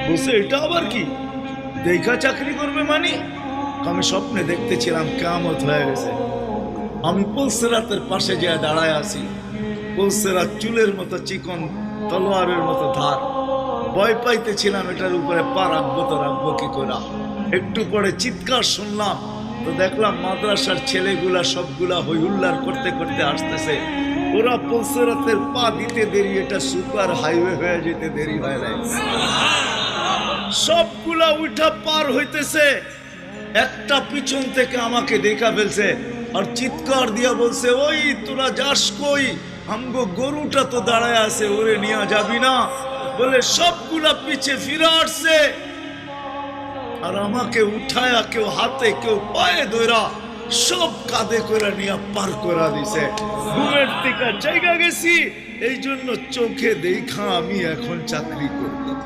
বলছে এটা আবার কি, দেখা চাকরি করবে মানে? আমি স্বপ্নে দেখতেছিলাম কিয়ামত হয়ে গেছে। আমি পুলসিরাতের পাশে যে দাঁড়ায় আছি, পুলসিরাত চুলের মতো চিকন, তলোয়ারের মতো ধার। ভয় পাইতেছিলাম এটার উপরে পা রাখবো তো রাখবো কি করে। একটু পরে চিৎকার শুনলাম, তো দেখলাম মাদ্রাসার ছেলেগুলা সবগুলা হই হুল্লার করতে করতে আসতেছে। ওরা পুলসিরাতের পা দিতে দেরি, এটা সুপার হাইওয়ে হয়ে যেতে দেরি হয় নাই। সবগুলা উঠা পার হইতেছে, একটা পিছন থেকে আমাকে দেখা ফেলছে আর চিৎকার দিয়া বলছে, ওই তোরা যাস কই? আমগো গরুটা তো দাঁড়ায় আছে, ওরে নিয়ে যাবি না? বলে সবগুলা পিছে ফিরে আসছে আর আমাকে উঠায়া কেউ হাতে কেউ পায়ে ধরা সব কাঁধে করে নিয়ে পার করা দিছে। ঘুমের থেকে জায়গা গেছি, এই জন্য চোখে দেখা আমি এখন চাকরি করতাম।